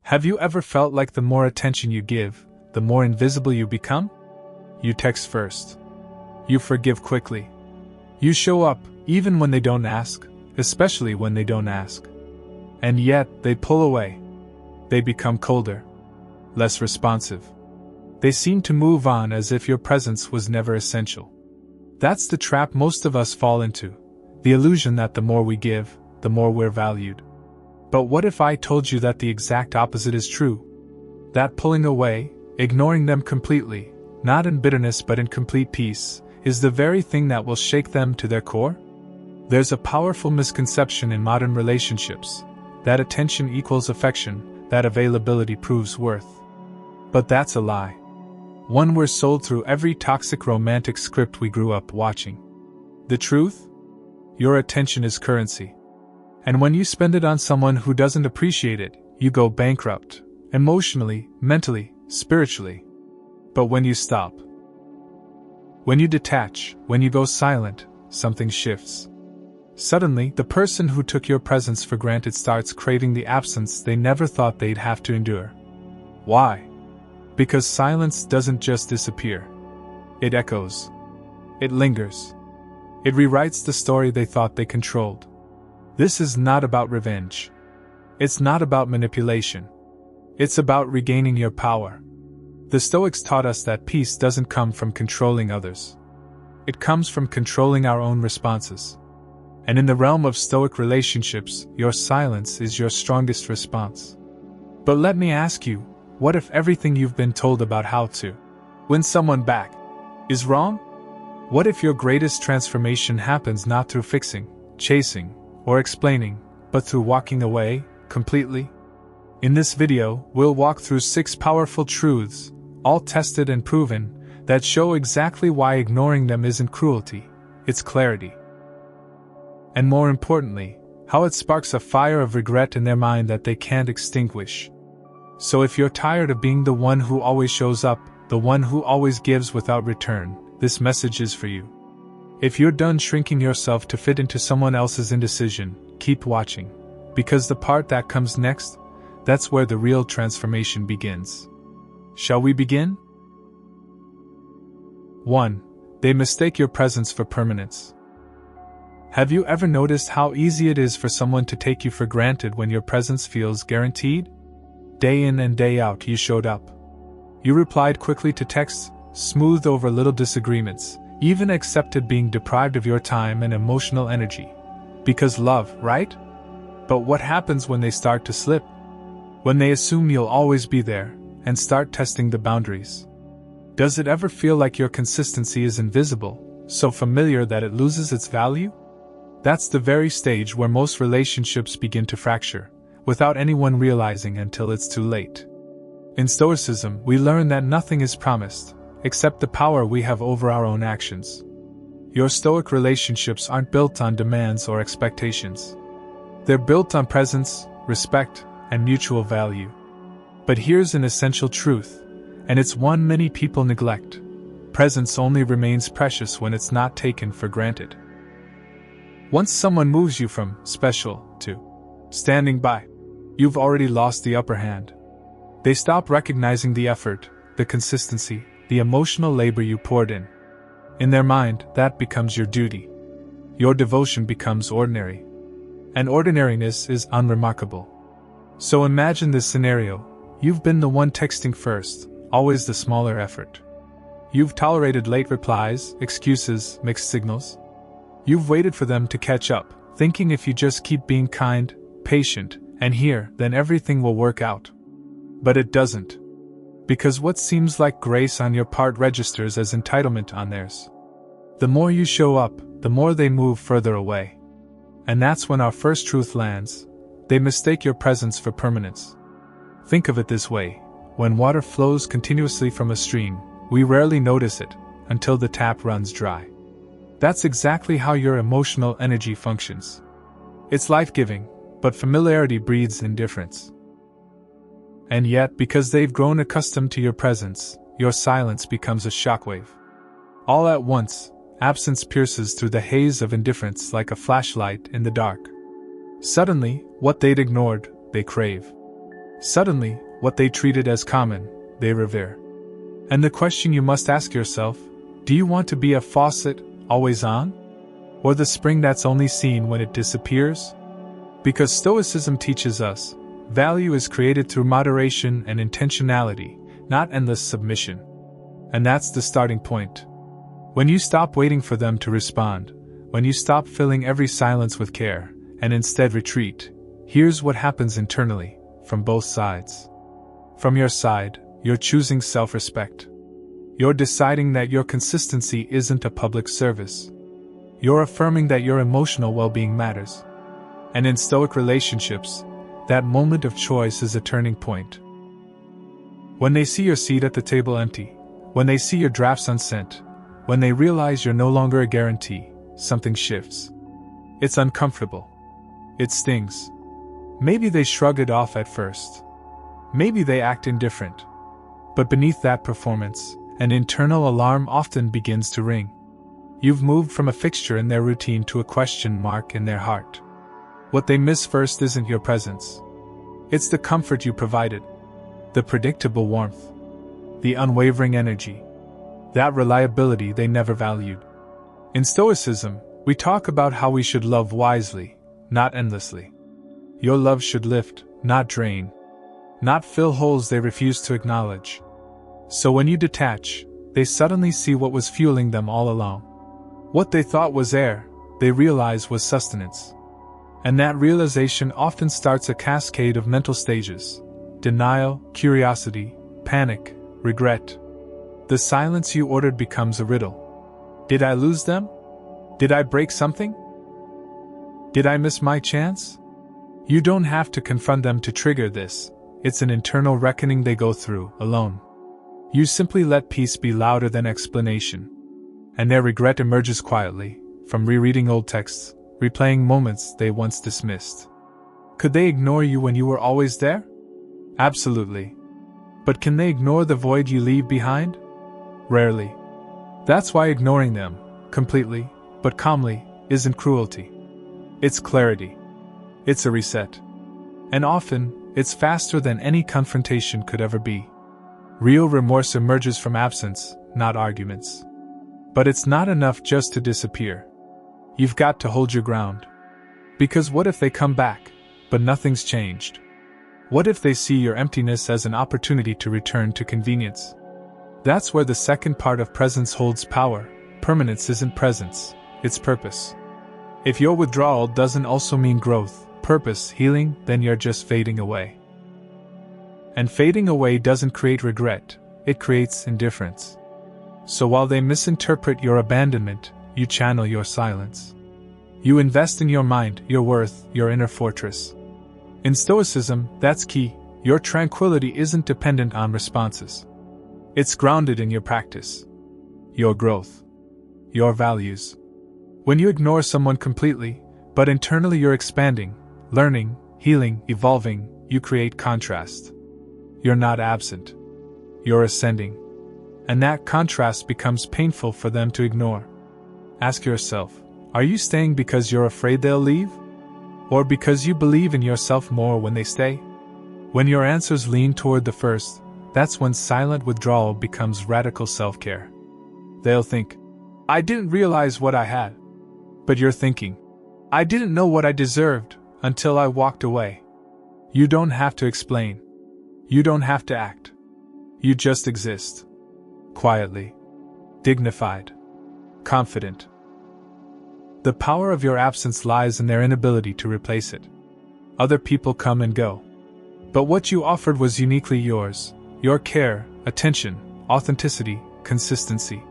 Have you ever felt like the more attention you give, the more invisible you become? You text first. You forgive quickly. You show up, even when they don't ask, especially when they don't ask. And yet, they pull away. They become colder, less responsive. They seem to move on as if your presence was never essential. That's the trap most of us fall into, the illusion that the more we give, the more we're valued. But what if I told you that the exact opposite is true? That pulling away, ignoring them completely, not in bitterness but in complete peace, is the very thing that will shake them to their core? There's a powerful misconception in modern relationships, that attention equals affection, that availability proves worth. But that's a lie. One we're sold through every toxic romantic script we grew up watching. The truth? Your attention is currency. And when you spend it on someone who doesn't appreciate it, you go bankrupt, emotionally, mentally, spiritually. But when you stop, when you detach, when you go silent, something shifts. Suddenly, the person who took your presence for granted starts craving the absence they never thought they'd have to endure. Why? Because silence doesn't just disappear. It echoes. It lingers. It rewrites the story they thought they controlled. This is not about revenge. It's not about manipulation. It's about regaining your power. The Stoics taught us that peace doesn't come from controlling others. It comes from controlling our own responses. And in the realm of Stoic relationships, your silence is your strongest response. But let me ask you, what if everything you've been told about how to win someone back is wrong? What if your greatest transformation happens not through fixing, chasing, or explaining, but through walking away, completely? In this video, we'll walk through 6 powerful truths, all tested and proven, that show exactly why ignoring them isn't cruelty, it's clarity. And more importantly, how it sparks a fire of regret in their mind that they can't extinguish. So if you're tired of being the one who always shows up, the one who always gives without return, this message is for you. If you're done shrinking yourself to fit into someone else's indecision, keep watching. Because the part that comes next, that's where the real transformation begins. Shall we begin? 1. They mistake your presence for permanence. Have you ever noticed how easy it is for someone to take you for granted when your presence feels guaranteed? Day in and day out you showed up. You replied quickly to texts, smoothed over little disagreements, even accepted being deprived of your time and emotional energy. Because love, right? But what happens when they start to slip? When they assume you'll always be there, and start testing the boundaries? Does it ever feel like your consistency is invisible, so familiar that it loses its value? That's the very stage where most relationships begin to fracture, without anyone realizing until it's too late. In Stoicism, we learn that nothing is promised, except the power we have over our own actions. Your Stoic relationships aren't built on demands or expectations. They're built on presence, respect, and mutual value. But here's an essential truth, and it's one many people neglect. Presence only remains precious when it's not taken for granted. Once someone moves you from special to standing by, you've already lost the upper hand. They stop recognizing the effort, the consistency, the emotional labor you poured in. In their mind, that becomes your duty. Your devotion becomes ordinary. And ordinariness is unremarkable. So imagine this scenario. You've been the one texting first, always the smaller effort. You've tolerated late replies, excuses, mixed signals. You've waited for them to catch up, thinking if you just keep being kind, patient, and here, then everything will work out. But it doesn't. Because what seems like grace on your part registers as entitlement on theirs. The more you show up, the more they move further away. And that's when our first truth lands. They mistake your presence for permanence. Think of it this way. When water flows continuously from a stream, we rarely notice it, until the tap runs dry. That's exactly how your emotional energy functions. It's life-giving, but familiarity breeds indifference. And yet, because they've grown accustomed to your presence, your silence becomes a shockwave. All at once, absence pierces through the haze of indifference like a flashlight in the dark. Suddenly, what they'd ignored, they crave. Suddenly, what they treated as common, they revere. And the question you must ask yourself, do you want to be a faucet, always on? Or the spring that's only seen when it disappears? Because Stoicism teaches us, value is created through moderation and intentionality, not endless submission. And that's the starting point. When you stop waiting for them to respond, when you stop filling every silence with care, and instead retreat, here's what happens internally, from both sides. From your side, you're choosing self-respect. You're deciding that your consistency isn't a public service. You're affirming that your emotional well-being matters. And in Stoic relationships, that moment of choice is a turning point. When they see your seat at the table empty, when they see your drafts unsent, when they realize you're no longer a guarantee, something shifts. It's uncomfortable. It stings. Maybe they shrug it off at first. Maybe they act indifferent. But beneath that performance, an internal alarm often begins to ring. You've moved from a fixture in their routine to a question mark in their heart. What they miss first isn't your presence. It's the comfort you provided, the predictable warmth, the unwavering energy, that reliability they never valued. In Stoicism, we talk about how we should love wisely, not endlessly. Your love should lift, not drain, not fill holes they refuse to acknowledge. So when you detach, they suddenly see what was fueling them all along. What they thought was air, they realize was sustenance. And that realization often starts a cascade of mental stages: denial, curiosity, panic, regret. The silence you ordered becomes a riddle. Did I lose them? Did I break something? Did I miss my chance? You don't have to confront them to trigger this. It's an internal reckoning they go through, alone. You simply let peace be louder than explanation. And their regret emerges quietly, from rereading old texts, replaying moments they once dismissed. Could they ignore you when you were always there? Absolutely. But can they ignore the void you leave behind? Rarely. That's why ignoring them, completely, but calmly, isn't cruelty. It's clarity. It's a reset. And often, it's faster than any confrontation could ever be. Real remorse emerges from absence, not arguments. But it's not enough just to disappear. You've got to hold your ground. Because what if they come back, but nothing's changed? What if they see your emptiness as an opportunity to return to convenience? That's where the second part of presence holds power. Permanence isn't presence, it's purpose. If your withdrawal doesn't also mean growth, purpose, healing, then you're just fading away. And fading away doesn't create regret, it creates indifference. So while they misinterpret your abandonment, you channel your silence. You invest in your mind, your worth, your inner fortress. In Stoicism, that's key. Your tranquility isn't dependent on responses. It's grounded in your practice, your growth, your values. When you ignore someone completely, but internally you're expanding, learning, healing, evolving, you create contrast. You're not absent. You're ascending. And that contrast becomes painful for them to ignore. Ask yourself, are you staying because you're afraid they'll leave? Or because you believe in yourself more when they stay? When your answers lean toward the first, that's when silent withdrawal becomes radical self-care. They'll think, I didn't realize what I had. But you're thinking, I didn't know what I deserved until I walked away. You don't have to explain. You don't have to act. You just exist. Quietly. Dignified. Confident. The power of your absence lies in their inability to replace it. Other people come and go. But what you offered was uniquely yours. Your care, attention, authenticity, consistency.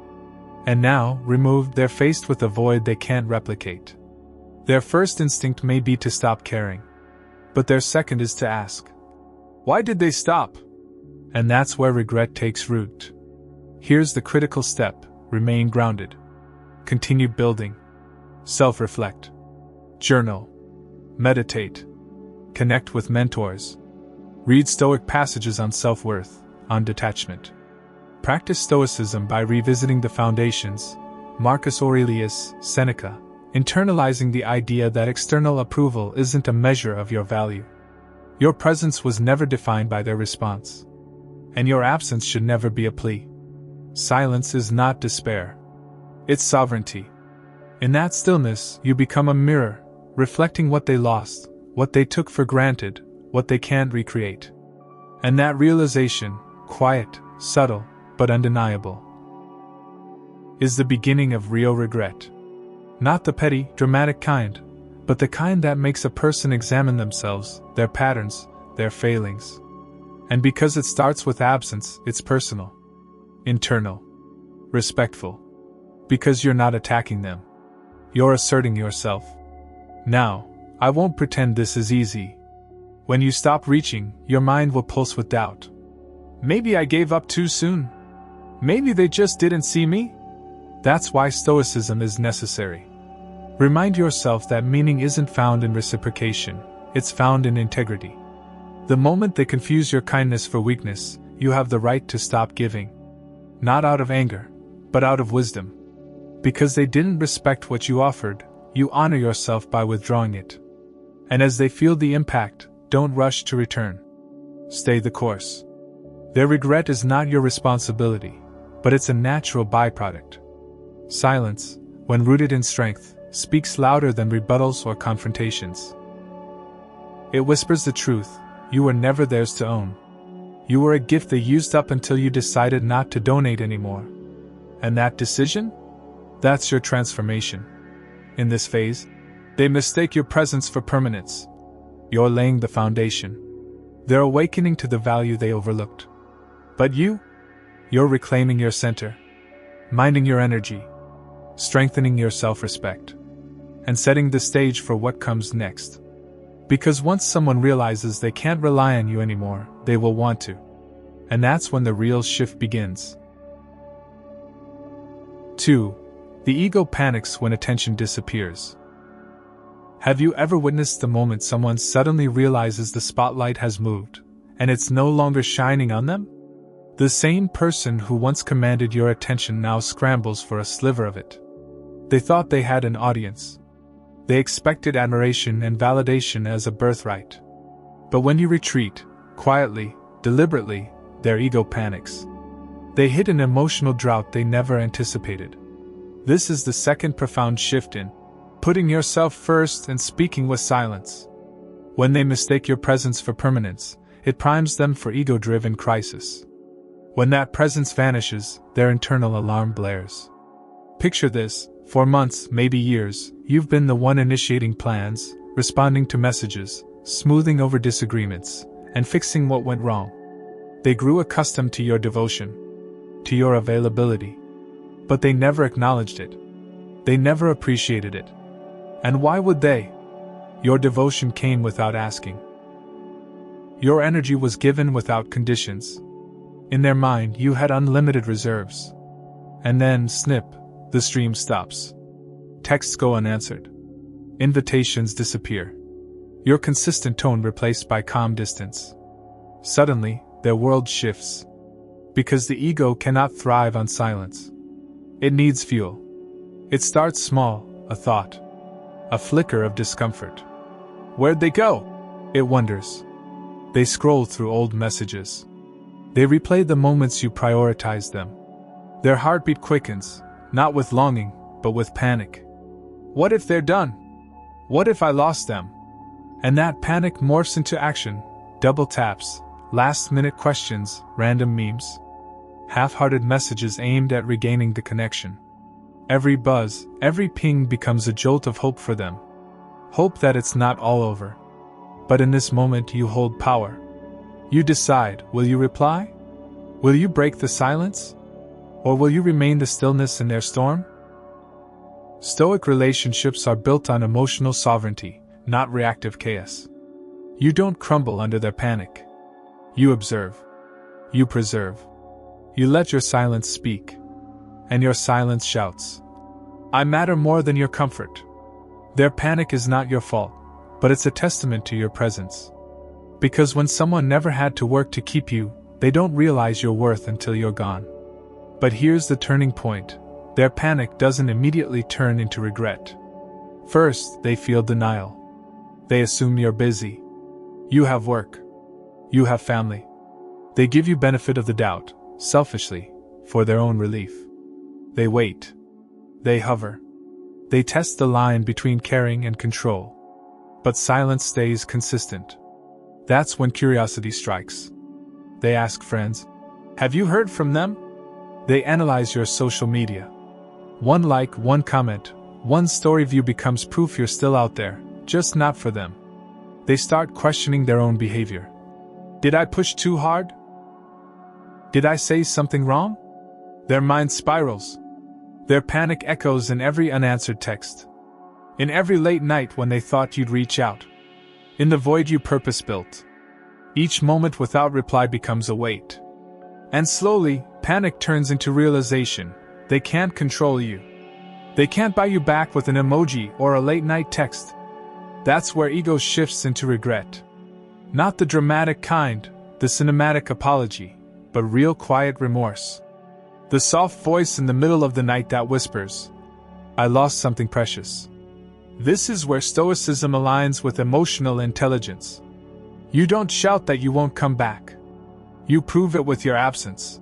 And now, removed, they're faced with a void they can't replicate. Their first instinct may be to stop caring. But their second is to ask, why did they stop? And that's where regret takes root. Here's the critical step: remain grounded. Continue building. Self-reflect. Journal. Meditate. Connect with mentors. Read Stoic passages on self-worth, on detachment. Practice Stoicism by revisiting the foundations, Marcus Aurelius, Seneca, internalizing the idea that external approval isn't a measure of your value. Your presence was never defined by their response. And your absence should never be a plea. Silence is not despair. It's sovereignty. In that stillness, you become a mirror, reflecting what they lost, what they took for granted, what they can't recreate. And that realization, quiet, subtle, but undeniable, is the beginning of real regret. Not the petty, dramatic kind, but the kind that makes a person examine themselves, their patterns, their failings. And because it starts with absence, it's personal, internal, respectful. Because you're not attacking them. You're asserting yourself. Now, I won't pretend this is easy. When you stop reaching, your mind will pulse with doubt. Maybe I gave up too soon. Maybe they just didn't see me. That's why Stoicism is necessary. Remind yourself that meaning isn't found in reciprocation, it's found in integrity. The moment they confuse your kindness for weakness, you have the right to stop giving. Not out of anger, but out of wisdom. Because they didn't respect what you offered, you honor yourself by withdrawing it. And as they feel the impact, don't rush to return. Stay the course. Their regret is not your responsibility, but it's a natural byproduct. Silence, when rooted in strength, speaks louder than rebuttals or confrontations. It whispers the truth: you were never theirs to own. You were a gift they used up until you decided not to donate anymore. And that decision? That's your transformation. In this phase, they mistake your presence for permanence. You're laying the foundation. They're awakening to the value they overlooked. But you're reclaiming your center, minding your energy, strengthening your self-respect, and setting the stage for what comes next. Because once someone realizes they can't rely on you anymore, they will want to. And that's when the real shift begins. 2. The ego panics when attention disappears. Have you ever witnessed the moment someone suddenly realizes the spotlight has moved, and it's no longer shining on them? The same person who once commanded your attention now scrambles for a sliver of it. They thought they had an audience. They expected admiration and validation as a birthright. But when you retreat, quietly, deliberately, their ego panics. They hit an emotional drought they never anticipated. This is the second profound shift in putting yourself first and speaking with silence. When they mistake your presence for permanence, it primes them for ego-driven crisis. When that presence vanishes, their internal alarm blares. Picture this: for months, maybe years, you've been the one initiating plans, responding to messages, smoothing over disagreements, and fixing what went wrong. They grew accustomed to your devotion, to your availability. But they never acknowledged it. They never appreciated it. And why would they? Your devotion came without asking. Your energy was given without conditions. In their mind, you had unlimited reserves. And then, snip, the stream stops. Texts go unanswered. Invitations disappear. Your consistent tone replaced by calm distance. Suddenly, their world shifts. Because the ego cannot thrive on silence. It needs fuel. It starts small, a thought. A flicker of discomfort. Where'd they go? It wonders. They scroll through old messages. They replay the moments you prioritized them. Their heartbeat quickens, not with longing, but with panic. What if they're done? What if I lost them? And that panic morphs into action, double taps, last-minute questions, random memes. Half-hearted messages aimed at regaining the connection. Every buzz, every ping becomes a jolt of hope for them. Hope that it's not all over. But in this moment you hold power. You decide, will you reply? Will you break the silence? Or will you remain the stillness in their storm? Stoic relationships are built on emotional sovereignty, not reactive chaos. You don't crumble under their panic. You observe. You preserve. You let your silence speak. And your silence shouts, I matter more than your comfort. Their panic is not your fault, but it's a testament to your presence. Because when someone never had to work to keep you, they don't realize your worth until you're gone. But here's the turning point. Their panic doesn't immediately turn into regret. First, they feel denial. They assume you're busy. You have work. You have family. They give you benefit of the doubt, selfishly, for their own relief. They wait. They hover. They test the line between caring and control. But silence stays consistent. That's when curiosity strikes. They ask friends, "Have you heard from them?" They analyze your social media. One like, one comment, one story view becomes proof you're still out there, just not for them. They start questioning their own behavior. Did I push too hard? Did I say something wrong? Their mind spirals. Their panic echoes in every unanswered text. In every late night when they thought you'd reach out. In the void you purpose-built. Each moment without reply becomes a weight. And slowly, panic turns into realization. They can't control you. They can't buy you back with an emoji or a late-night text. That's where ego shifts into regret. Not the dramatic kind, the cinematic apology, but real quiet remorse. The soft voice in the middle of the night that whispers, "I lost something precious." This is where stoicism aligns with emotional intelligence. You don't shout that you won't come back. You prove it with your absence.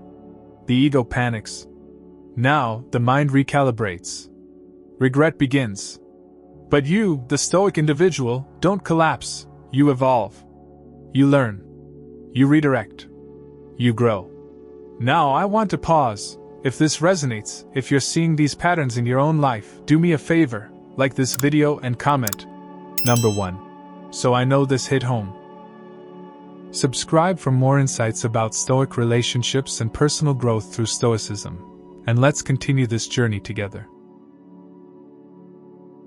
The ego panics. Now, the mind recalibrates. Regret begins. But you, the stoic individual, don't collapse. You evolve. You learn. You redirect. You grow. Now I want to pause. If this resonates, if you're seeing these patterns in your own life, do me a favor, like this video and comment. Number 1. So I know this hit home. Subscribe for more insights about Stoic relationships and personal growth through Stoicism, and let's continue this journey together.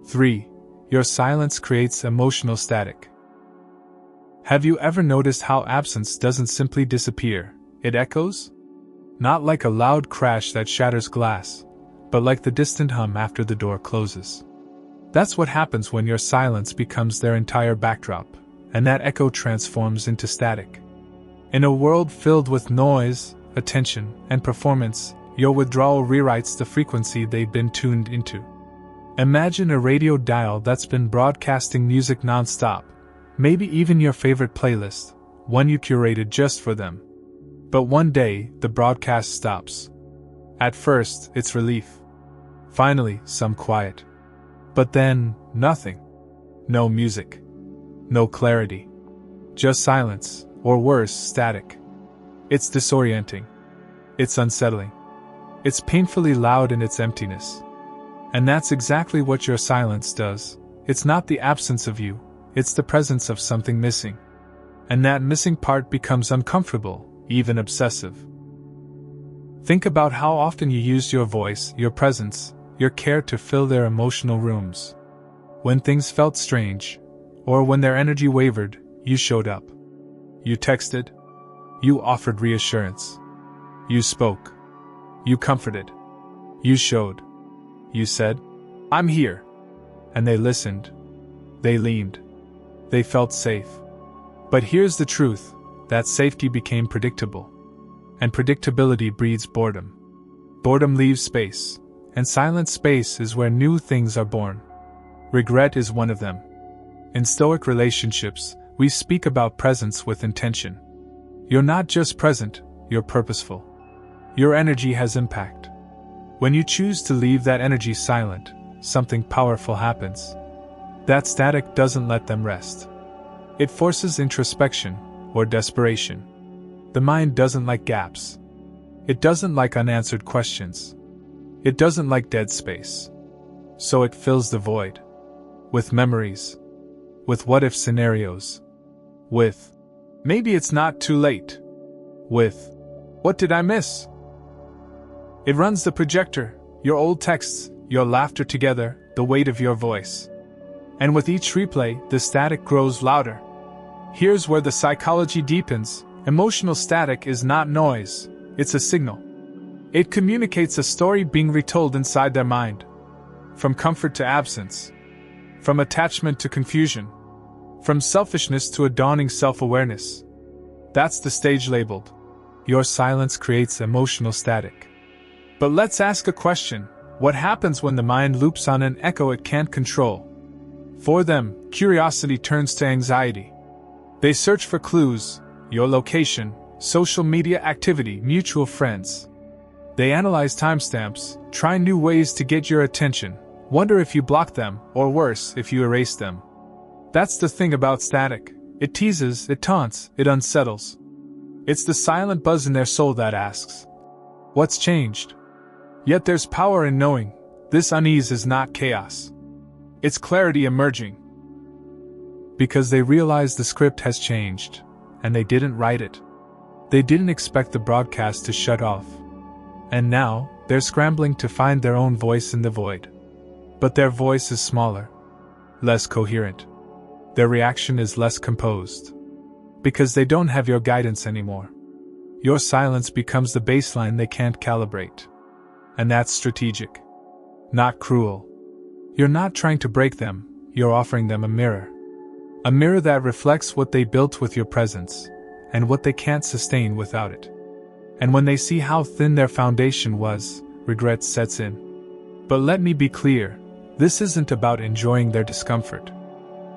3. Your silence creates emotional static. Have you ever noticed how absence doesn't simply disappear, it echoes? Not like a loud crash that shatters glass, but like the distant hum after the door closes. That's what happens when your silence becomes their entire backdrop, and that echo transforms into static. In a world filled with noise, attention, and performance, your withdrawal rewrites the frequency they've been tuned into. Imagine a radio dial that's been broadcasting music non-stop, maybe even your favorite playlist, one you curated just for them. But one day, the broadcast stops. At first, it's relief. Finally, some quiet. But then, nothing. No music. No clarity. Just silence, or worse, static. It's disorienting. It's unsettling. It's painfully loud in its emptiness. And that's exactly what your silence does. It's not the absence of you, it's the presence of something missing. And that missing part becomes uncomfortable, even obsessive. Think about how often you used your voice, your presence, your care to fill their emotional rooms. When things felt strange, or when their energy wavered, you showed up. You texted. You offered reassurance. You spoke. You comforted. You showed. You said, "I'm here." And they listened. They leaned. They felt safe. But here's the truth, that safety became predictable. And predictability breeds boredom. Boredom leaves space, and silent space is where new things are born. Regret is one of them. In Stoic relationships, we speak about presence with intention. You're not just present, you're purposeful. Your energy has impact. When you choose to leave that energy silent, something powerful happens. That static doesn't let them rest. It forces introspection, or desperation. The mind doesn't like gaps. It doesn't like unanswered questions. It doesn't like dead space. So it fills the void. With memories. With what-if scenarios. With, maybe it's not too late. With, what did I miss? It runs the projector, your old texts, your laughter together, the weight of your voice. And with each replay, the static grows louder. Here's where the psychology deepens. Emotional static is not noise, it's a signal. It communicates a story being retold inside their mind. From comfort to absence. From attachment to confusion. From selfishness to a dawning self-awareness. That's the stage labeled. Your silence creates emotional static. But let's ask a question. What happens when the mind loops on an echo it can't control? For them, curiosity turns to anxiety. They search for clues, your location, social media activity, mutual friends. They analyze timestamps, try new ways to get your attention, wonder if you block them, or worse, if you erase them. That's the thing about static. It teases, it taunts, it unsettles. It's the silent buzz in their soul that asks, "What's changed?" Yet there's power in knowing this unease is not chaos. It's clarity emerging. Because they realize the script has changed, and they didn't write it. They didn't expect the broadcast to shut off. And now, they're scrambling to find their own voice in the void. But their voice is smaller, less coherent. Their reaction is less composed. Because they don't have your guidance anymore. Your silence becomes the baseline they can't calibrate. And that's strategic. Not cruel. You're not trying to break them, you're offering them a mirror. A mirror that reflects what they built with your presence, and what they can't sustain without it. And when they see how thin their foundation was, regret sets in. But let me be clear, this isn't about enjoying their discomfort.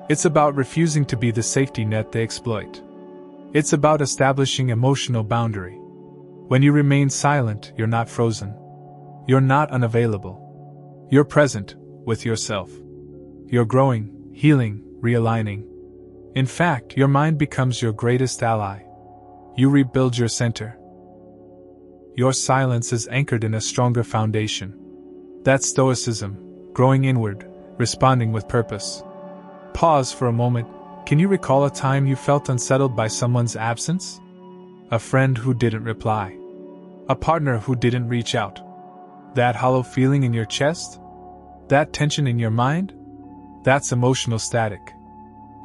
It's about refusing to be the safety net they exploit. It's about establishing emotional boundary. When you remain silent, you're not frozen. You're not unavailable. You're present, with yourself. You're growing, healing, realigning. In fact, your mind becomes your greatest ally. You rebuild your center. Your silence is anchored in a stronger foundation. That's stoicism, growing inward, responding with purpose. Pause for a moment. Can you recall a time you felt unsettled by someone's absence? A friend who didn't reply. A partner who didn't reach out. That hollow feeling in your chest? That tension in your mind? That's emotional static.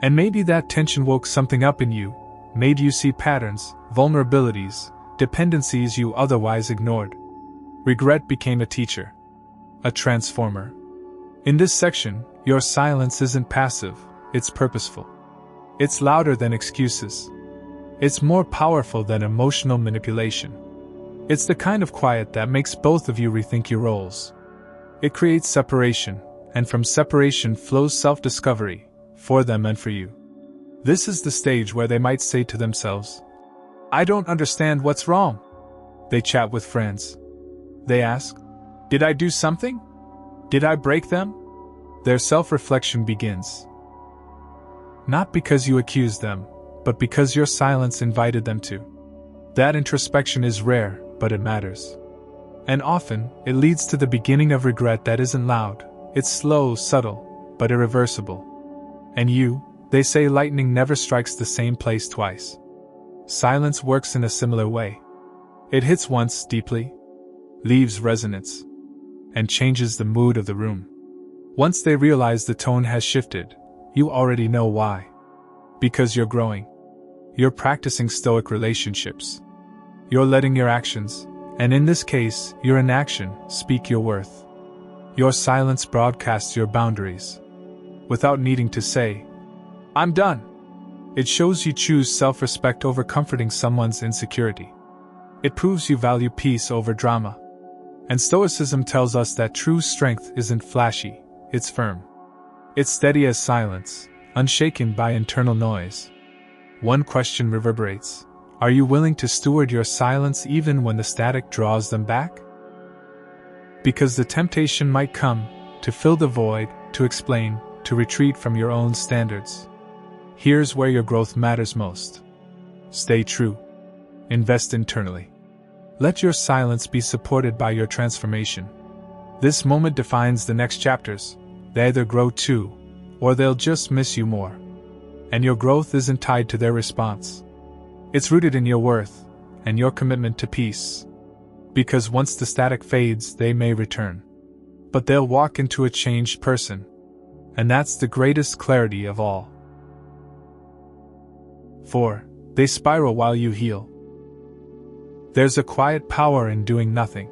And maybe that tension woke something up in you, made you see patterns, vulnerabilities, dependencies you otherwise ignored. Regret became a teacher. A transformer. In this section, your silence isn't passive, it's purposeful. It's louder than excuses. It's more powerful than emotional manipulation. It's the kind of quiet that makes both of you rethink your roles. It creates separation, and from separation flows self-discovery, for them and for you. This is the stage where they might say to themselves, "I don't understand what's wrong." They chat with friends. They ask, "Did I do something? Did I break them?" Their self-reflection begins. Not because you accused them, but because your silence invited them to. That introspection is rare, but it matters. And often, it leads to the beginning of regret that isn't loud. It's slow, subtle, but irreversible. And they say lightning never strikes the same place twice. Silence works in a similar way. It hits once deeply, leaves resonance, and changes the mood of the room. Once they realize the tone has shifted, you already know why. Because you're growing. You're practicing stoic relationships. You're letting your actions, and in this case, your inaction, speak your worth. Your silence broadcasts your boundaries. Without needing to say, "I'm done." It shows you choose self-respect over comforting someone's insecurity. It proves you value peace over drama. And Stoicism tells us that true strength isn't flashy, it's firm. It's steady as silence, unshaken by internal noise. One question reverberates: are you willing to steward your silence even when the static draws them back? Because the temptation might come to fill the void, to explain, to retreat from your own standards. Here's where your growth matters most. Stay true. Invest internally. Let your silence be supported by your transformation. This moment defines the next chapters. They either grow too, or they'll just miss you more. And your growth isn't tied to their response. It's rooted in your worth, and your commitment to peace. Because once the static fades, they may return. But they'll walk into a changed person. And that's the greatest clarity of all. 4. They spiral while you heal. There's a quiet power in doing nothing.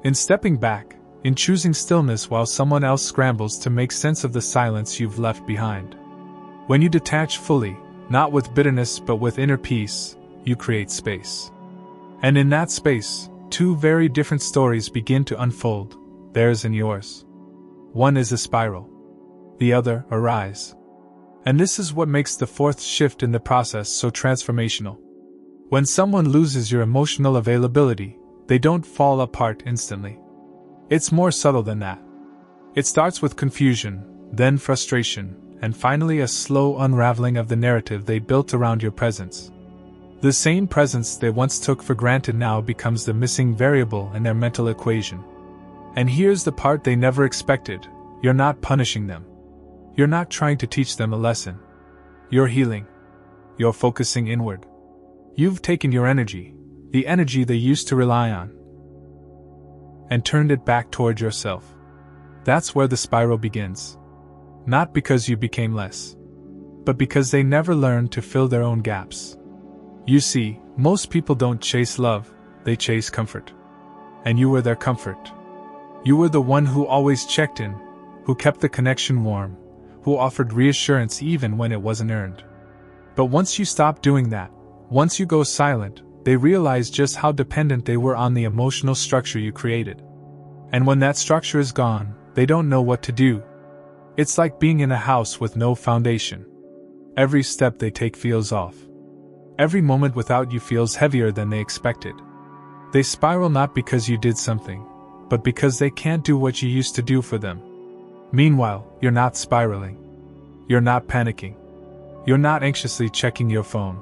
In stepping back, in choosing stillness while someone else scrambles to make sense of the silence you've left behind. When you detach fully, not with bitterness but with inner peace, you create space. And in that space, two very different stories begin to unfold, theirs and yours. One is a spiral. The other, a rise. And this is what makes the fourth shift in the process so transformational. When someone loses your emotional availability, they don't fall apart instantly. It's more subtle than that. It starts with confusion, then frustration, and finally a slow unraveling of the narrative they built around your presence. The same presence they once took for granted now becomes the missing variable in their mental equation. And here's the part they never expected: you're not punishing them. You're not trying to teach them a lesson. You're healing. You're focusing inward. You've taken your energy, the energy they used to rely on, and turned it back toward yourself. That's where the spiral begins. Not because you became less, but because they never learned to fill their own gaps. You see, most people don't chase love, they chase comfort. And you were their comfort. You were the one who always checked in, who kept the connection warm, who offered reassurance even when it wasn't earned. But once you stop doing that, once you go silent, they realize just how dependent they were on the emotional structure you created. And when that structure is gone, they don't know what to do. It's like being in a house with no foundation. Every step they take feels off. Every moment without you feels heavier than they expected. They spiral not because you did something, but because they can't do what you used to do for them. Meanwhile, you're not spiraling. You're not panicking. You're not anxiously checking your phone.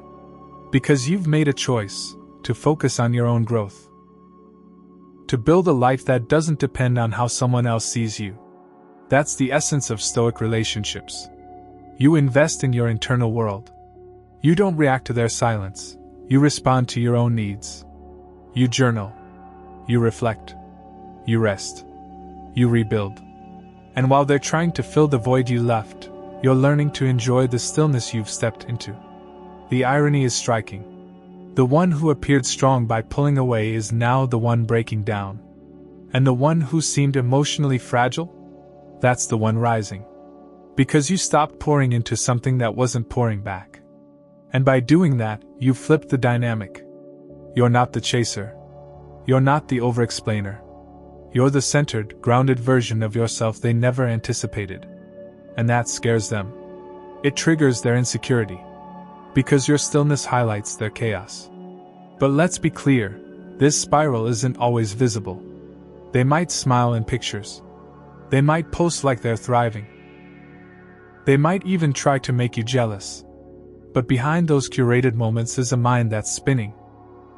Because you've made a choice to focus on your own growth. To build a life that doesn't depend on how someone else sees you. That's the essence of Stoic relationships. You invest in your internal world. You don't react to their silence. You respond to your own needs. You journal. You reflect. You rest. You rebuild. And while they're trying to fill the void you left, you're learning to enjoy the stillness you've stepped into. The irony is striking. The one who appeared strong by pulling away is now the one breaking down. And the one who seemed emotionally fragile? That's the one rising. Because you stopped pouring into something that wasn't pouring back. And by doing that, you flipped the dynamic. You're not the chaser. You're not the over-explainer. You're the centered, grounded version of yourself they never anticipated. And that scares them. It triggers their insecurity. Because your stillness highlights their chaos. But let's be clear, this spiral isn't always visible. They might smile in pictures. They might post like they're thriving. They might even try to make you jealous. But behind those curated moments is a mind that's spinning,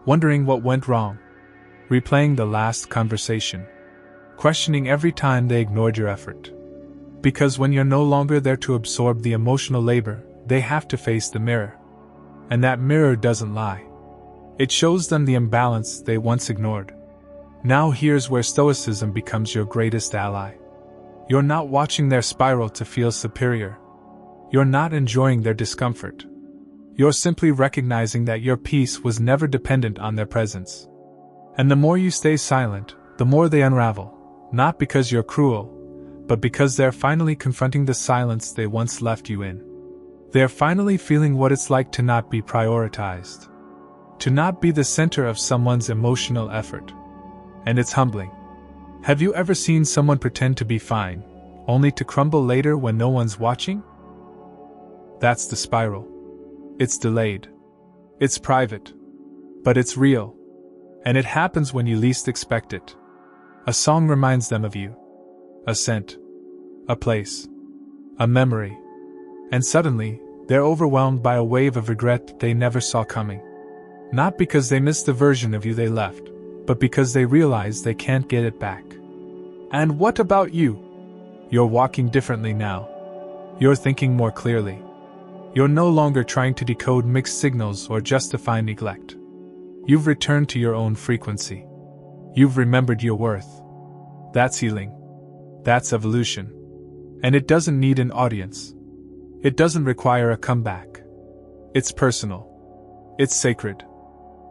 wondering what went wrong, replaying the last conversation, questioning every time they ignored your effort. Because when you're no longer there to absorb the emotional labor, they have to face the mirror. And that mirror doesn't lie. It shows them the imbalance they once ignored. Now here's where stoicism becomes your greatest ally. You're not watching their spiral to feel superior. You're not enjoying their discomfort. You're simply recognizing that your peace was never dependent on their presence. And the more you stay silent, the more they unravel, not because you're cruel, but because they're finally confronting the silence they once left you in. They're finally feeling what it's like to not be prioritized. To not be the center of someone's emotional effort. And it's humbling. Have you ever seen someone pretend to be fine, only to crumble later when no one's watching? That's the spiral. It's delayed. It's private. But it's real. And it happens when you least expect it. A song reminds them of you. A scent. A place. A memory. And suddenly, they're overwhelmed by a wave of regret they never saw coming. Not because they missed the version of you they left, but because they realize they can't get it back. And what about you? You're walking differently now. You're thinking more clearly. You're no longer trying to decode mixed signals or justify neglect. You've returned to your own frequency. You've remembered your worth. That's healing. That's evolution. And it doesn't need an audience. It doesn't require a comeback. It's personal. It's sacred.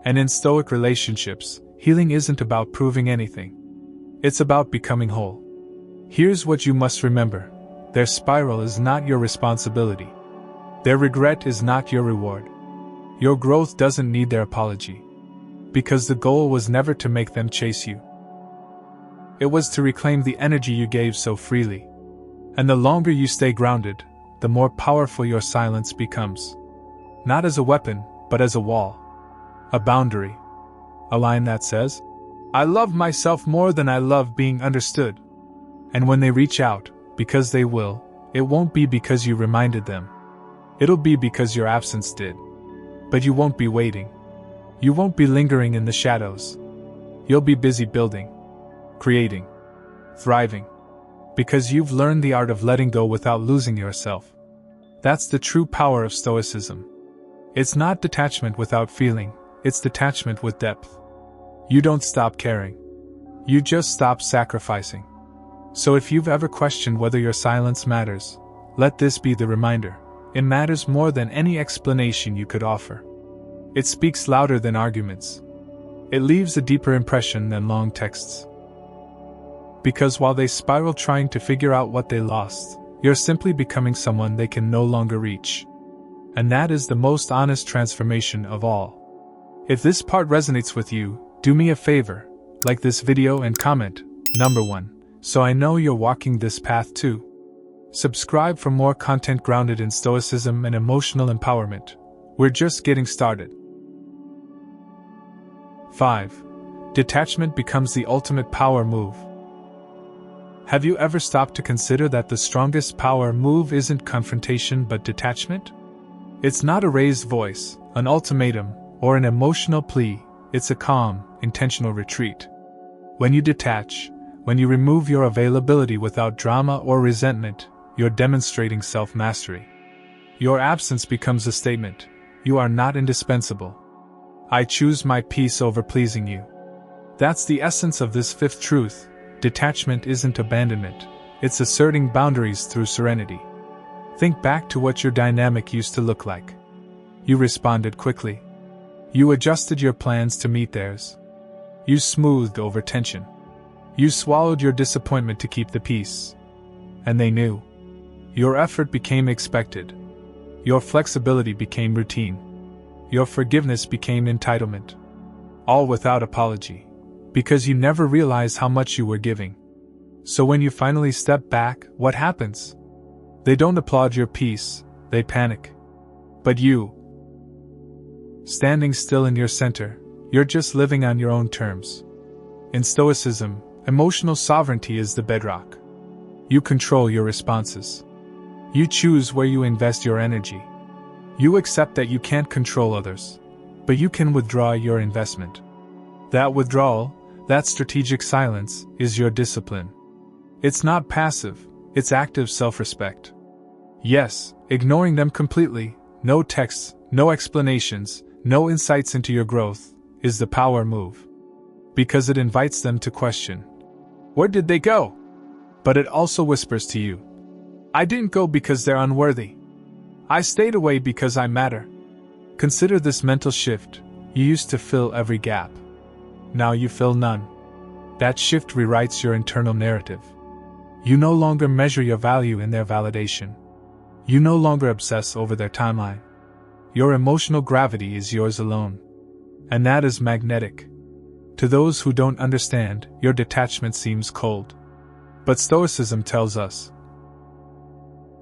And in Stoic relationships, healing isn't about proving anything. It's about becoming whole. Here's what you must remember. Their spiral is not your responsibility. Their regret is not your reward. Your growth doesn't need their apology. Because the goal was never to make them chase you. It was to reclaim the energy you gave so freely. And the longer you stay grounded, the more powerful your silence becomes. Not as a weapon, but as a wall. A boundary. A line that says, "I love myself more than I love being understood." And when they reach out, because they will, it won't be because you reminded them. It'll be because your absence did. But you won't be waiting. You won't be lingering in the shadows. You'll be busy building, creating, thriving. Because you've learned the art of letting go without losing yourself. That's the true power of Stoicism. It's not detachment without feeling, it's detachment with depth. You don't stop caring. You just stop sacrificing. So if you've ever questioned whether your silence matters, let this be the reminder. It matters more than any explanation you could offer. It speaks louder than arguments. It leaves a deeper impression than long texts. Because while they spiral trying to figure out what they lost, you're simply becoming someone they can no longer reach. And that is the most honest transformation of all. If this part resonates with you, do me a favor, like this video and comment, number 1, so I know you're walking this path too. Subscribe for more content grounded in stoicism and emotional empowerment. We're just getting started. 5. Detachment becomes the ultimate power move. Have you ever stopped to consider that the strongest power move isn't confrontation but detachment? It's not a raised voice, an ultimatum, or an emotional plea, it's a calm, intentional retreat. When you detach, when you remove your availability without drama or resentment, you're demonstrating self-mastery. Your absence becomes a statement. You are not indispensable. I choose my peace over pleasing you. That's the essence of this fifth truth. Detachment isn't abandonment, it's asserting boundaries through serenity. Think back to what your dynamic used to look like. You responded quickly. You adjusted your plans to meet theirs. You smoothed over tension. You swallowed your disappointment to keep the peace. And they knew. Your effort became expected. Your flexibility became routine. Your forgiveness became entitlement. All without apology. Because you never realized how much you were giving. So when you finally step back, what happens? They don't applaud your peace, they panic. But you, standing still in your center, you're just living on your own terms. In Stoicism, emotional sovereignty is the bedrock. You control your responses. You choose where you invest your energy. You accept that you can't control others, but you can withdraw your investment. That withdrawal, that strategic silence, is your discipline. It's not passive, it's active self-respect. Yes, ignoring them completely, no texts, no explanations, no insights into your growth, is the power move. Because it invites them to question. Where did they go? But it also whispers to you. I didn't go because they're unworthy. I stayed away because I matter. Consider this mental shift. You used to fill every gap. Now you fill none. That shift rewrites your internal narrative. You no longer measure your value in their validation. You no longer obsess over their timeline. Your emotional gravity is yours alone. And that is magnetic. To those who don't understand, your detachment seems cold. But Stoicism tells us,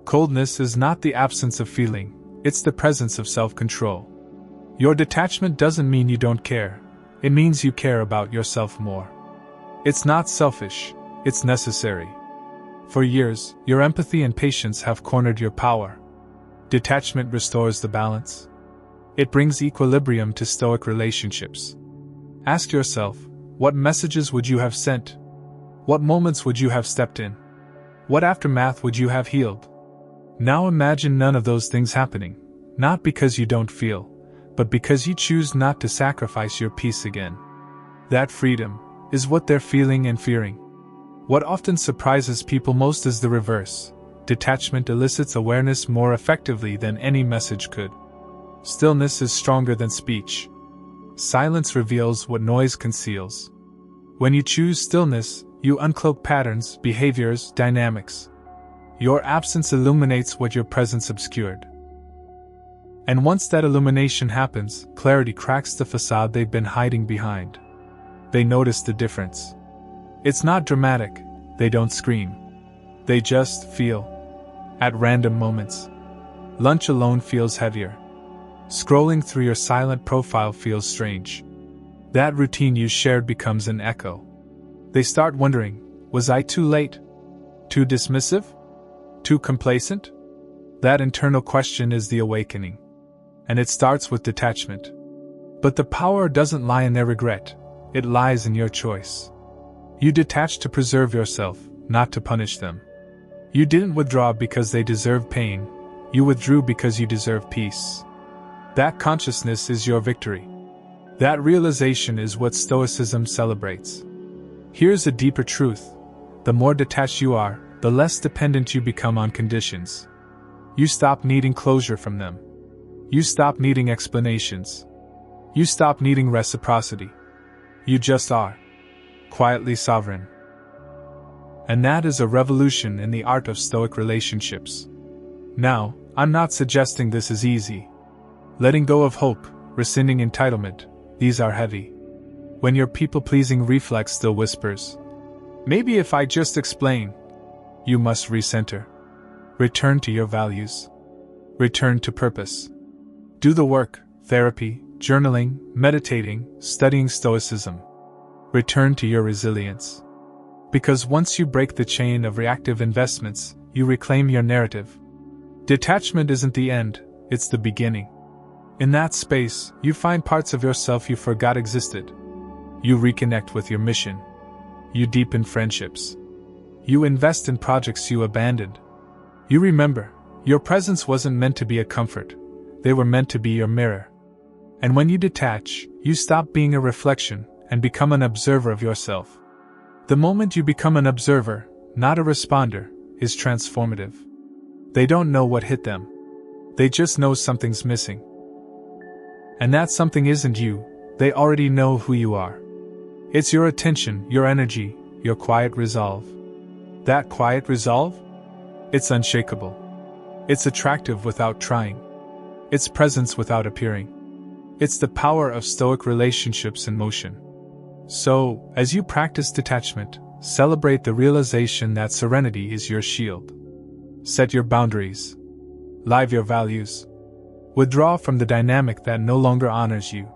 coldness is not the absence of feeling, it's the presence of self-control. Your detachment doesn't mean you don't care, it means you care about yourself more. It's not selfish, it's necessary. For years, your empathy and patience have cornered your power. Detachment restores the balance. It brings equilibrium to Stoic relationships. Ask yourself, what messages would you have sent? What moments would you have stepped in? What aftermath would you have healed? Now imagine none of those things happening, not because you don't feel, but because you choose not to sacrifice your peace again. That freedom is what they're feeling and fearing. What often surprises people most is the reverse. Detachment elicits awareness more effectively than any message could. Stillness is stronger than speech. Silence reveals what noise conceals. When you choose stillness, you uncloak patterns, behaviors, dynamics. Your absence illuminates what your presence obscured. And once that illumination happens, clarity cracks the facade they've been hiding behind. They notice the difference. It's not dramatic, they don't scream. They just feel. At random moments. Lunch alone feels heavier. Scrolling through your silent profile feels strange. That routine you shared becomes an echo. They start wondering, was I too late? Too dismissive? Too complacent? That internal question is the awakening. And it starts with detachment. But the power doesn't lie in their regret, it lies in your choice. You detach to preserve yourself, not to punish them. You didn't withdraw because they deserve pain, you withdrew because you deserve peace. That consciousness is your victory. That realization is what Stoicism celebrates. Here's a deeper truth. The more detached you are, the less dependent you become on conditions. You stop needing closure from them. You stop needing explanations. You stop needing reciprocity. You just are. Quietly sovereign. And that is a revolution in the art of Stoic relationships. Now, I'm not suggesting this is easy. Letting go of hope, rescinding entitlement, these are heavy. When your people-pleasing reflex still whispers, maybe if I just explain, you must recenter. Return to your values. Return to purpose. Do the work, therapy, journaling, meditating, studying Stoicism. Return to your resilience. Because once you break the chain of reactive investments, you reclaim your narrative. Detachment isn't the end, it's the beginning. In that space, you find parts of yourself you forgot existed. You reconnect with your mission. You deepen friendships. You invest in projects you abandoned. You remember, your presence wasn't meant to be a comfort, they were meant to be your mirror. And when you detach, you stop being a reflection and become an observer of yourself. The moment you become an observer, not a responder, is transformative. They don't know what hit them. They just know something's missing. And that something isn't you, they already know who you are. It's your attention, your energy, your quiet resolve. That quiet resolve? It's unshakable. It's attractive without trying. It's presence without appearing. It's the power of Stoic relationships in motion. So, as you practice detachment, celebrate the realization that serenity is your shield. Set your boundaries. Live your values. Withdraw from the dynamic that no longer honors you.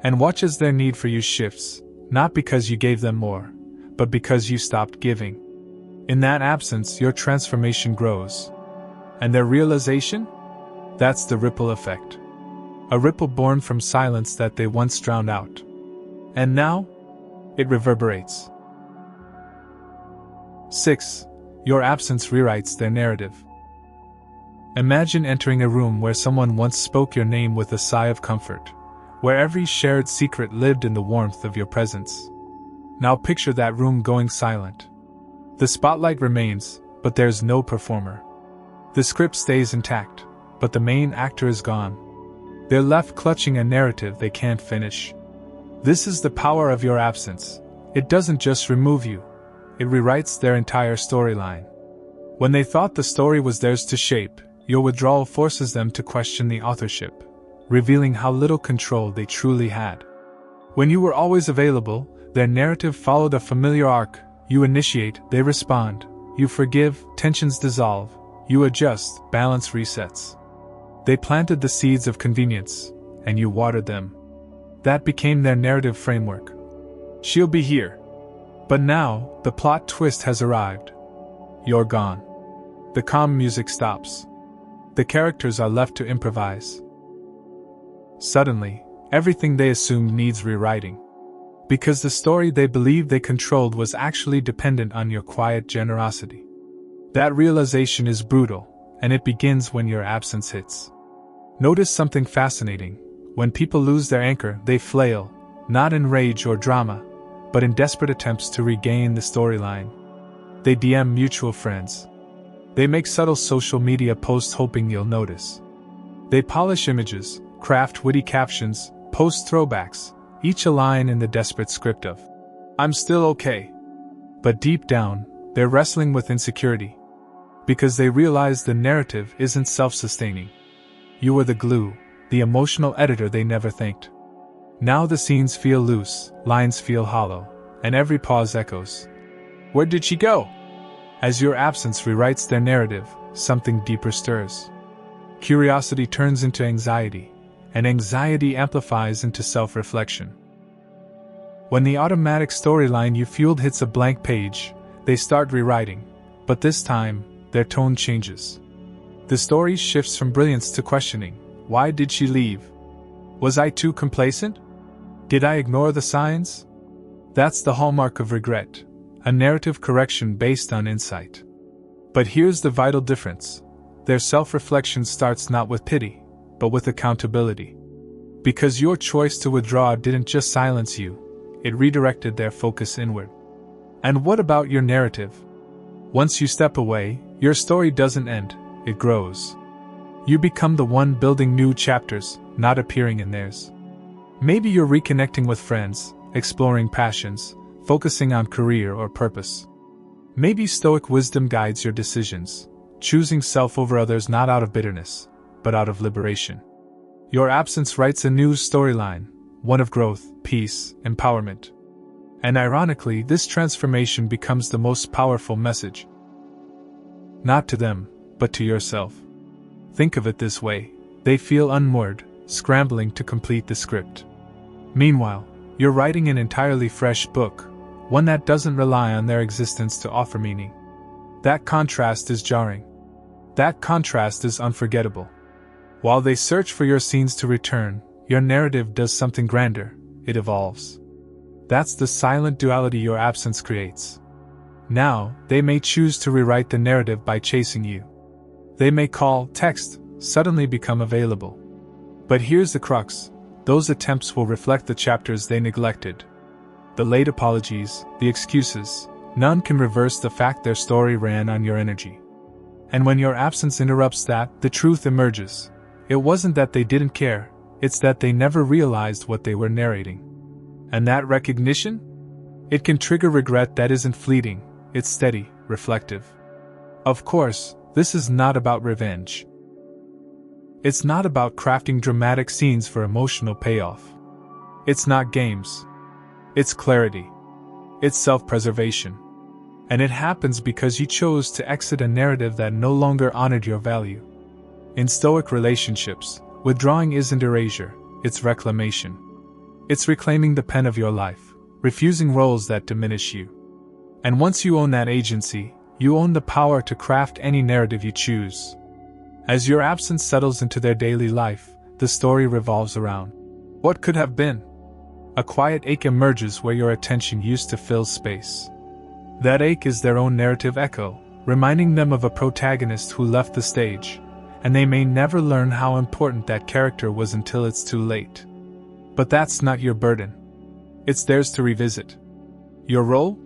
And watch as their need for you shifts, not because you gave them more, but because you stopped giving. In that absence, your transformation grows. And their realization? That's the ripple effect. A ripple born from silence that they once drowned out. And now, it reverberates. 6. Your absence rewrites their narrative. Imagine entering a room where someone once spoke your name with a sigh of comfort, where every shared secret lived in the warmth of your presence. Now picture that room going silent. The spotlight remains, but there's no performer. The script stays intact, but the main actor is gone. They're left clutching a narrative they can't finish. This is the power of your absence. It doesn't just remove you, it rewrites their entire storyline. When they thought the story was theirs to shape, your withdrawal forces them to question the authorship, revealing how little control they truly had. When you were always available, their narrative followed a familiar arc. You initiate, they respond. You forgive, tensions dissolve. You adjust, balance resets. They planted the seeds of convenience, and you watered them. That became their narrative framework. She'll be here. But now, the plot twist has arrived. You're gone. The calm music stops. The characters are left to improvise. Suddenly, everything they assumed needs rewriting. Because the story they believed they controlled was actually dependent on your quiet generosity. That realization is brutal, and it begins when your absence hits. Notice something fascinating. When people lose their anchor, they flail, not in rage or drama, but in desperate attempts to regain the storyline. They DM mutual friends. They make subtle social media posts hoping you'll notice. They polish images, craft witty captions, post throwbacks, each a line in the desperate script of, "I'm still okay." But deep down, they're wrestling with insecurity. Because they realize the narrative isn't self-sustaining. You are the glue, the emotional editor they never thanked. Now the scenes feel loose, lines feel hollow, and every pause echoes. Where did she go? As your absence rewrites their narrative, something deeper stirs. Curiosity turns into anxiety, and anxiety amplifies into self-reflection. When the automatic storyline you fueled hits a blank page, they start rewriting, but this time, their tone changes. The story shifts from brilliance to questioning. Why did she leave? Was I too complacent? Did I ignore the signs? That's the hallmark of regret, a narrative correction based on insight. But here's the vital difference. Their self-reflection starts not with pity, but with accountability. Because your choice to withdraw didn't just silence you, it redirected their focus inward. And what about your narrative? Once you step away, your story doesn't end, it grows. You become the one building new chapters, not appearing in theirs. Maybe you're reconnecting with friends, exploring passions, focusing on career or purpose. Maybe Stoic wisdom guides your decisions, choosing self over others not out of bitterness, but out of liberation. Your absence writes a new storyline, one of growth, peace, empowerment. And ironically, this transformation becomes the most powerful message. Not to them, but to yourself. Think of it this way: they feel unmoored, scrambling to complete the script. Meanwhile, you're writing an entirely fresh book, one that doesn't rely on their existence to offer meaning. That contrast is jarring. That contrast is unforgettable. While they search for your scenes to return, your narrative does something grander, it evolves. That's the silent duality your absence creates. Now, they may choose to rewrite the narrative by chasing you. They may call, text, suddenly become available. But here's the crux: those attempts will reflect the chapters they neglected. The late apologies, the excuses, none can reverse the fact their story ran on your energy. And when your absence interrupts that, the truth emerges. It wasn't that they didn't care, it's that they never realized what they were narrating. And that recognition? It can trigger regret that isn't fleeting, it's steady, reflective. Of course, this is not about revenge. It's not about crafting dramatic scenes for emotional payoff. It's not games. It's clarity. It's self-preservation. And it happens because you chose to exit a narrative that no longer honored your value. In Stoic relationships, withdrawing isn't erasure, it's reclamation. It's reclaiming the pen of your life, refusing roles that diminish you. And once you own that agency, you own the power to craft any narrative you choose. As your absence settles into their daily life, the story revolves around what could have been. A quiet ache emerges where your attention used to fill space. That ache is their own narrative echo, reminding them of a protagonist who left the stage, and they may never learn how important that character was until it's too late. But that's not your burden. It's theirs to revisit. Your role?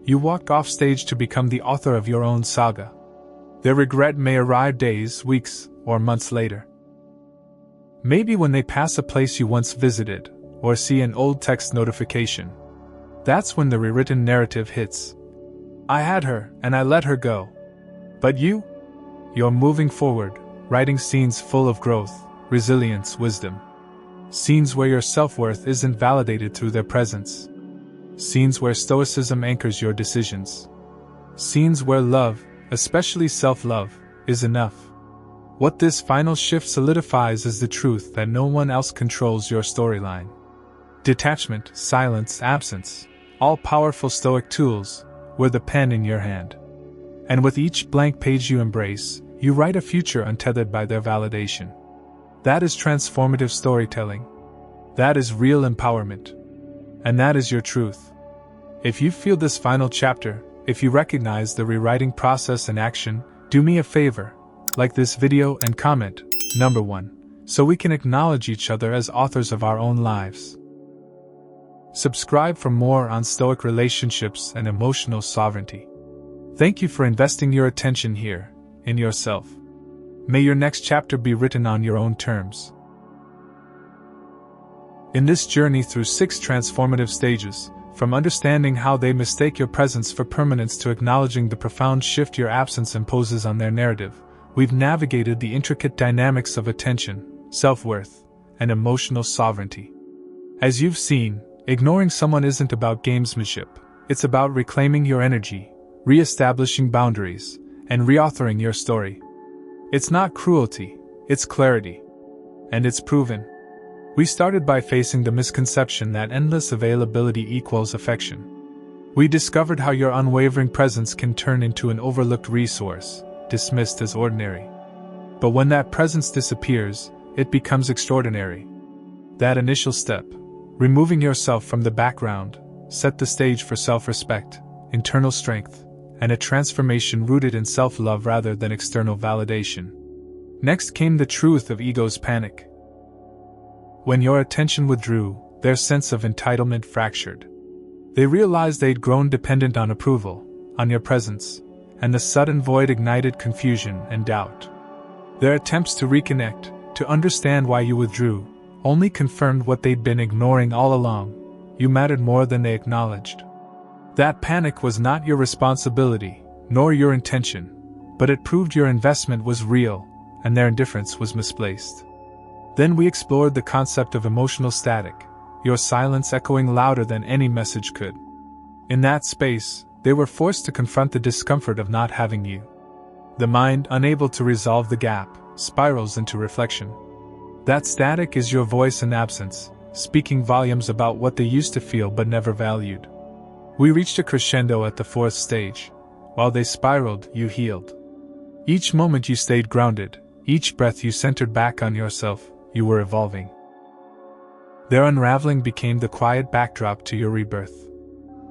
You walk off stage to become the author of your own saga. Their regret may arrive days, weeks, or months later. Maybe when they pass a place you once visited, or see an old text notification. That's when the rewritten narrative hits. I had her, and I let her go. But you? You're moving forward, writing scenes full of growth, resilience, wisdom. Scenes where your self-worth isn't validated through their presence. Scenes where stoicism anchors your decisions. Scenes where love, especially self-love, is enough. What this final shift solidifies is the truth that no one else controls your storyline. Detachment, silence, absence, all powerful Stoic tools, were the pen in your hand. And with each blank page you embrace, you write a future untethered by their validation. That is transformative storytelling. That is real empowerment. And that is your truth. If you feel this final chapter, if you recognize the rewriting process in action, do me a favor, like this video and comment, number 1, so we can acknowledge each other as authors of our own lives. Subscribe for more on Stoic relationships and emotional sovereignty. Thank you for investing your attention here, in yourself. May your next chapter be written on your own terms. In this journey through 6 transformative stages, from understanding how they mistake your presence for permanence to acknowledging the profound shift your absence imposes on their narrative, we've navigated the intricate dynamics of attention, self-worth, and emotional sovereignty. As you've seen, ignoring someone isn't about gamesmanship, it's about reclaiming your energy, re-establishing boundaries, and reauthoring your story. It's not cruelty, It's clarity. And it's proven. We started by facing the misconception that endless availability equals affection. We discovered how your unwavering presence can turn into an overlooked resource, dismissed as ordinary. But when that presence disappears, it becomes extraordinary. That initial step, removing yourself from the background, set the stage for self-respect, internal strength, and a transformation rooted in self-love rather than external validation. Next came the truth of ego's panic. When your attention withdrew, their sense of entitlement fractured. They realized they'd grown dependent on approval, on your presence, and the sudden void ignited confusion and doubt. Their attempts to reconnect, to understand why you withdrew, only confirmed what they'd been ignoring all along. You mattered more than they acknowledged. That panic was not your responsibility, nor your intention, but it proved your investment was real, and their indifference was misplaced. Then we explored the concept of emotional static, your silence echoing louder than any message could. In that space, they were forced to confront the discomfort of not having you. The mind, unable to resolve the gap, spirals into reflection. That static is your voice in absence, speaking volumes about what they used to feel but never valued. We reached a crescendo at the fourth stage. While they spiraled, you healed. Each moment you stayed grounded, each breath you centered back on yourself, you were evolving. Their unraveling became the quiet backdrop to your rebirth.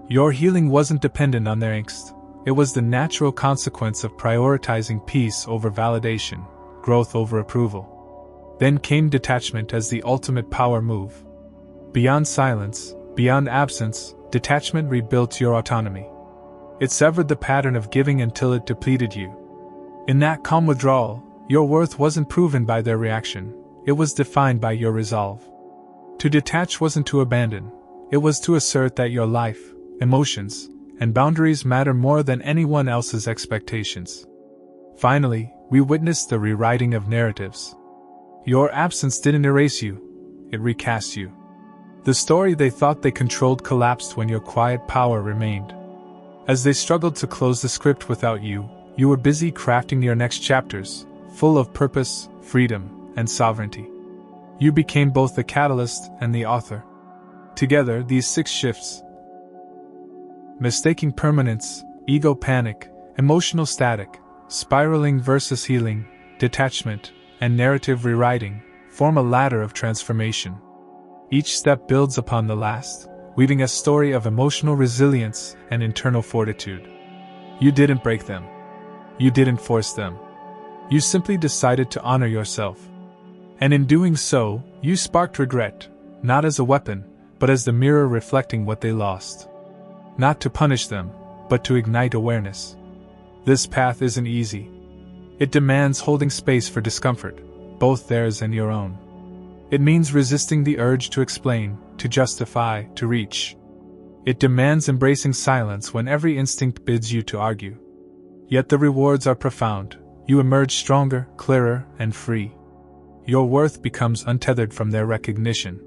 Your healing wasn't dependent on their angst. It was the natural consequence of prioritizing peace over validation, growth over approval. Then came detachment as the ultimate power move. Beyond silence, beyond absence, detachment rebuilt your autonomy. It severed the pattern of giving until it depleted you. In that calm withdrawal, your worth wasn't proven by their reaction, it was defined by your resolve. To detach wasn't to abandon, it was to assert that your life, emotions, and boundaries matter more than anyone else's expectations. Finally, we witnessed the rewriting of narratives. Your absence didn't erase you, it recast you. The story they thought they controlled collapsed when your quiet power remained. As they struggled to close the script without you, you were busy crafting your next chapters, full of purpose, freedom, and sovereignty. You became both the catalyst and the author. Together, these 6 shifts, mistaking permanence, ego panic, emotional static, spiraling versus healing, detachment, and narrative rewriting, form a ladder of transformation. Each step builds upon the last, weaving a story of emotional resilience and internal fortitude. You didn't break them. You didn't force them. You simply decided to honor yourself. And in doing so, you sparked regret, not as a weapon, but as the mirror reflecting what they lost. Not to punish them, but to ignite awareness. This path isn't easy. It demands holding space for discomfort, both theirs and your own. It means resisting the urge to explain, to justify, to reach. It demands embracing silence when every instinct bids you to argue. Yet the rewards are profound. You emerge stronger, clearer, and free. Your worth becomes untethered from their recognition.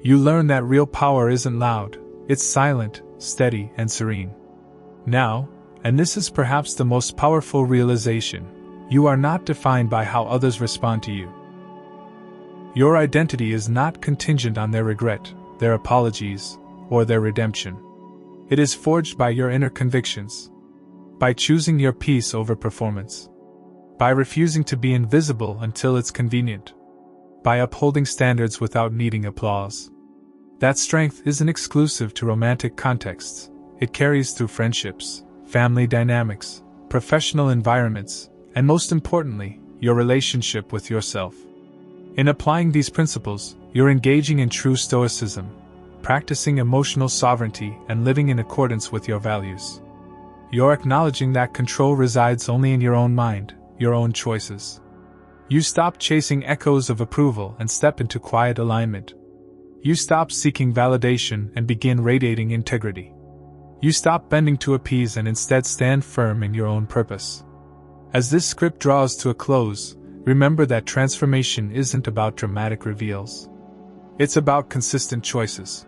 You learn that real power isn't loud, it's silent, steady, and serene. Now, and this is perhaps the most powerful realization, you are not defined by how others respond to you. Your identity is not contingent on their regret, their apologies, or their redemption. It is forged by your inner convictions. By choosing your peace over performance. By refusing to be invisible until it's convenient. By upholding standards without needing applause. That strength isn't exclusive to romantic contexts. It carries through friendships, family dynamics, professional environments, and most importantly, your relationship with yourself. In applying these principles, you're engaging in true stoicism, practicing emotional sovereignty and living in accordance with your values. You're acknowledging that control resides only in your own mind, your own choices. You stop chasing echoes of approval and step into quiet alignment. You stop seeking validation and begin radiating integrity. You stop bending to appease and instead stand firm in your own purpose. As this script draws to a close, remember that transformation isn't about dramatic reveals. It's about consistent choices.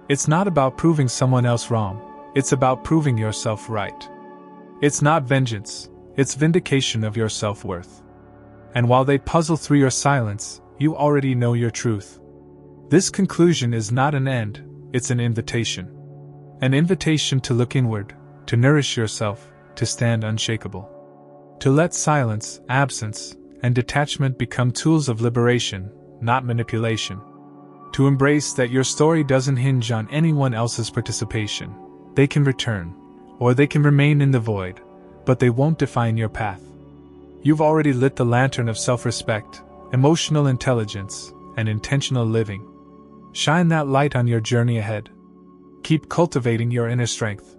It's not about proving someone else wrong, it's about proving yourself right. It's not vengeance, it's vindication of your self-worth. And while they puzzle through your silence, you already know your truth. This conclusion is not an end, it's an invitation. An invitation to look inward, to nourish yourself, to stand unshakable. To let silence, absence, and detachment become tools of liberation, not manipulation. To embrace that your story doesn't hinge on anyone else's participation. They can return, or they can remain in the void, but they won't define your path. You've already lit the lantern of self-respect, emotional intelligence, and intentional living. Shine that light on your journey ahead. Keep cultivating your inner strength.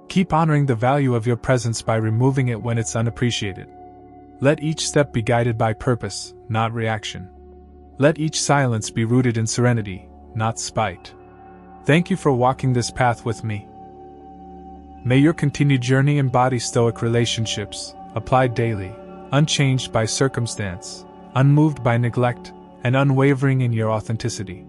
Keep honoring the value of your presence by removing it when it's unappreciated. Let each step be guided by purpose, not reaction. Let each silence be rooted in serenity, not spite. Thank you for walking this path with me. May your continued journey embody Stoic relationships, applied daily, unchanged by circumstance, unmoved by neglect, and unwavering in your authenticity.